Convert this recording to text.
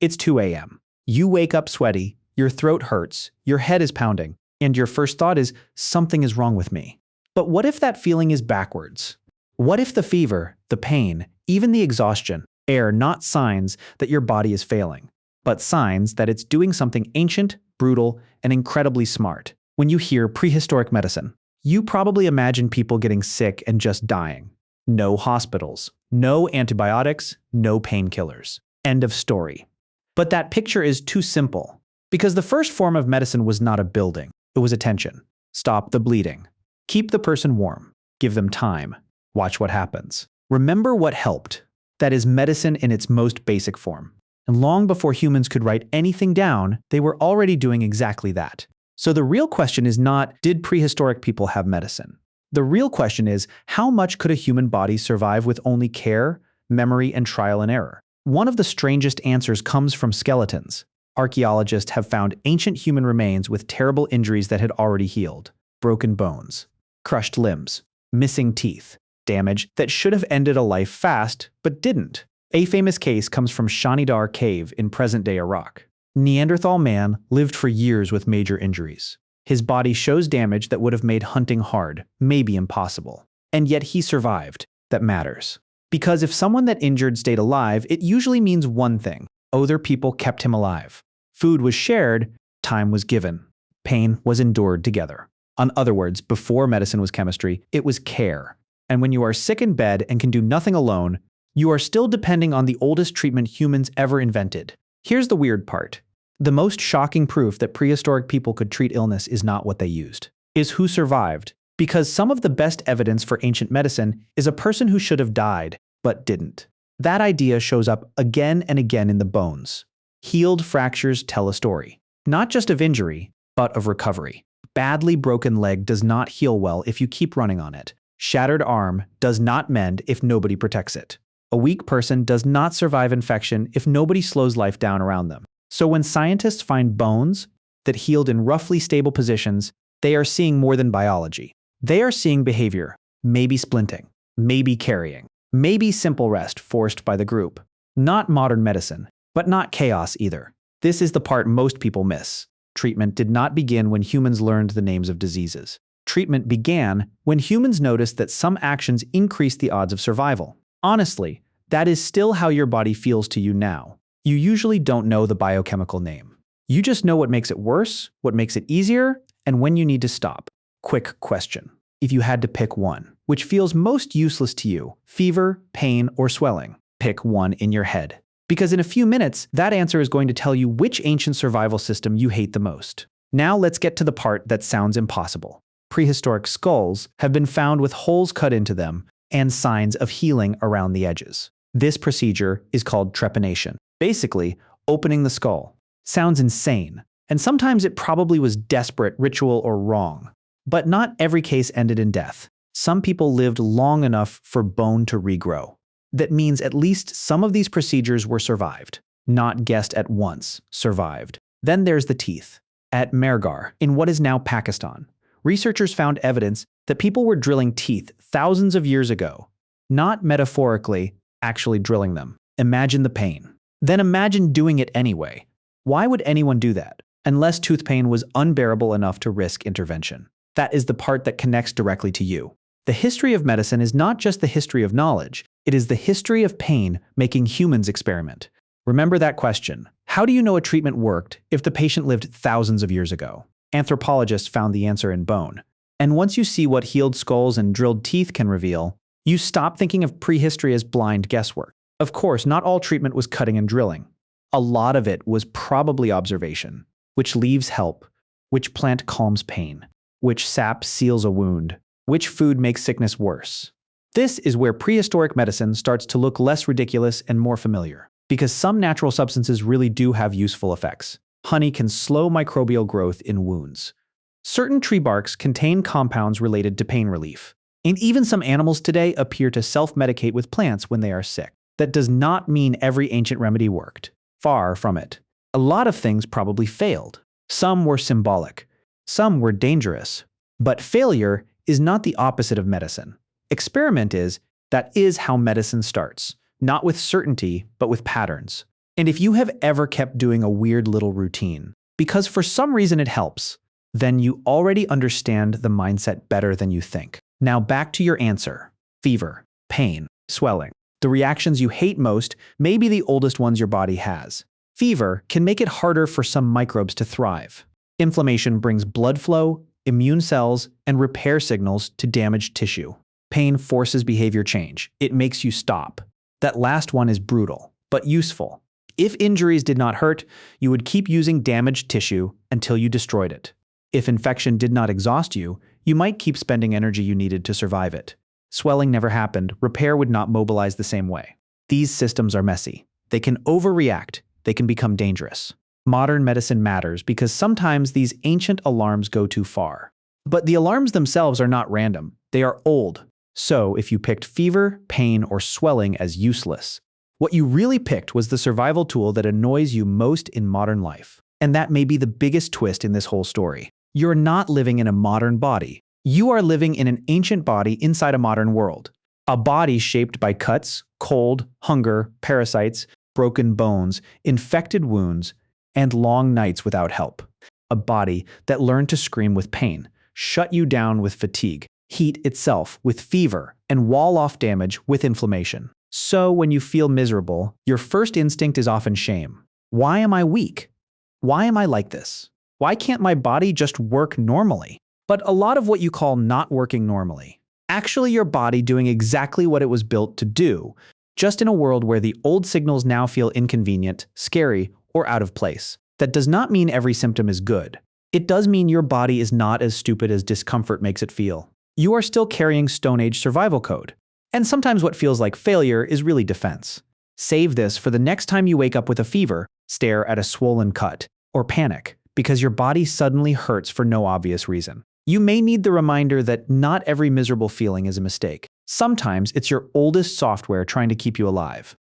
It's 2 a.m. You wake up sweaty, your throat hurts, your head is pounding, and your first thought is, something is wrong with me. But what if that feeling is backwards? What if the fever, the pain, even the exhaustion are not signs that your body is failing, but signs that it's doing something ancient, brutal, and incredibly smart? When you hear prehistoric medicine, you probably imagine people getting sick and just dying. No hospitals, no antibiotics, no painkillers. End of story. But that picture is too simple, because the first form of medicine was not a building, it was attention. Stop the bleeding. Keep the person warm. Give them time. Watch what happens. Remember what helped. That is medicine in its most basic form. And long before humans could write anything down, they were already doing exactly that. So the real question is not, did prehistoric people have medicine? The real question is, how much could a human body survive with only care, memory, and trial and error? One of the strangest answers comes from skeletons. Archaeologists have found ancient human remains with terrible injuries that had already healed. Broken bones, crushed limbs, missing teeth, damage that should have ended a life fast, but didn't. A famous case comes from Shanidar Cave in present-day Iraq. Neanderthal man lived for years with major injuries. His body shows damage that would have made hunting hard, maybe impossible. And yet he survived. That matters. Because if someone that injured stayed alive, it usually means one thing. Other people kept him alive. Food was shared, time was given. Pain was endured together. In other words, before medicine was chemistry, it was care. And when you are sick in bed and can do nothing alone, you are still depending on the oldest treatment humans ever invented. Here's the weird part. The most shocking proof that prehistoric people could treat illness is not what they used, is who survived. Because some of the best evidence for ancient medicine is a person who should have died, but didn't. That idea shows up again and again in the bones. Healed fractures tell a story, not just of injury, but of recovery. Badly broken leg does not heal well if you keep running on it. Shattered arm does not mend if nobody protects it. A weak person does not survive infection if nobody slows life down around them. So when scientists find bones that healed in roughly stable positions, they are seeing more than biology. They are seeing behavior, maybe splinting, maybe carrying, maybe simple rest forced by the group. Not modern medicine, but not chaos either. This is the part most people miss. Treatment did not begin when humans learned the names of diseases. Treatment began when humans noticed that some actions increased the odds of survival. Honestly, that is still how your body feels to you now. You usually don't know the biochemical name. You just know what makes it worse, what makes it easier, and when you need to stop. Quick question. If you had to pick one, which feels most useless to you, fever, pain, or swelling, pick one in your head. Because in a few minutes, that answer is going to tell you which ancient survival system you hate the most. Now let's get to the part that sounds impossible. Prehistoric skulls have been found with holes cut into them and signs of healing around the edges. This procedure is called trepanation. Basically, opening the skull. Sounds insane, and sometimes it probably was desperate, ritual, or wrong. But not every case ended in death. Some people lived long enough for bone to regrow. That means at least some of these procedures were survived. Not guessed at once, survived. Then there's the teeth. At Mehrgarh, in what is now Pakistan, researchers found evidence that people were drilling teeth thousands of years ago. Not metaphorically, actually drilling them. Imagine the pain. Then imagine doing it anyway. Why would anyone do that? Unless tooth pain was unbearable enough to risk intervention. That is the part that connects directly to you. The history of medicine is not just the history of knowledge, it is the history of pain making humans experiment. Remember that question. How do you know a treatment worked if the patient lived thousands of years ago? Anthropologists found the answer in bone. And once you see what healed skulls and drilled teeth can reveal, you stop thinking of prehistory as blind guesswork. Of course, not all treatment was cutting and drilling. A lot of it was probably observation. Which leaves help? Which plant calms pain? Which sap seals a wound? Which food makes sickness worse? This is where prehistoric medicine starts to look less ridiculous and more familiar. Because some natural substances really do have useful effects. Honey can slow microbial growth in wounds. Certain tree barks contain compounds related to pain relief. And even some animals today appear to self-medicate with plants when they are sick. That does not mean every ancient remedy worked. Far from it. A lot of things probably failed. Some were symbolic. Some were dangerous. But failure is not the opposite of medicine. Experiment is. That is how medicine starts. Not with certainty, but with patterns. And if you have ever kept doing a weird little routine, because for some reason it helps, then you already understand the mindset better than you think. Now back to your answer. Fever, pain, swelling. The reactions you hate most may be the oldest ones your body has. Fever can make it harder for some microbes to thrive. Inflammation brings blood flow, immune cells, and repair signals to damaged tissue. Pain forces behavior change. It makes you stop. That last one is brutal, but useful. If injuries did not hurt, you would keep using damaged tissue until you destroyed it. If infection did not exhaust you, you might keep spending energy you needed to survive it. Swelling never happened, repair would not mobilize the same way. These systems are messy. They can overreact. They can become dangerous. Modern medicine matters because sometimes these ancient alarms go too far. But the alarms themselves are not random. They are old. So if you picked fever, pain, or swelling as useless, what you really picked was the survival tool that annoys you most in modern life. And that may be the biggest twist in this whole story. You're not living in a modern body. You are living in an ancient body inside a modern world. A body shaped by cuts, cold, hunger, parasites, broken bones, infected wounds, and long nights without help. A body that learned to scream with pain, shut you down with fatigue, heat itself with fever, and wall off damage with inflammation. So when you feel miserable, your first instinct is often shame. Why am I weak? Why am I like this? Why can't my body just work normally? But a lot of what you call not working normally, actually your body doing exactly what it was built to do, just in a world where the old signals now feel inconvenient, scary, or out of place. That does not mean every symptom is good. It does mean your body is not as stupid as discomfort makes it feel. You are still carrying Stone Age survival code. And sometimes what feels like failure is really defense. Save this for the next time you wake up with a fever, stare at a swollen cut, or panic because your body suddenly hurts for no obvious reason. You may need the reminder that not every miserable feeling is a mistake. Sometimes it's your oldest software trying to keep you alive.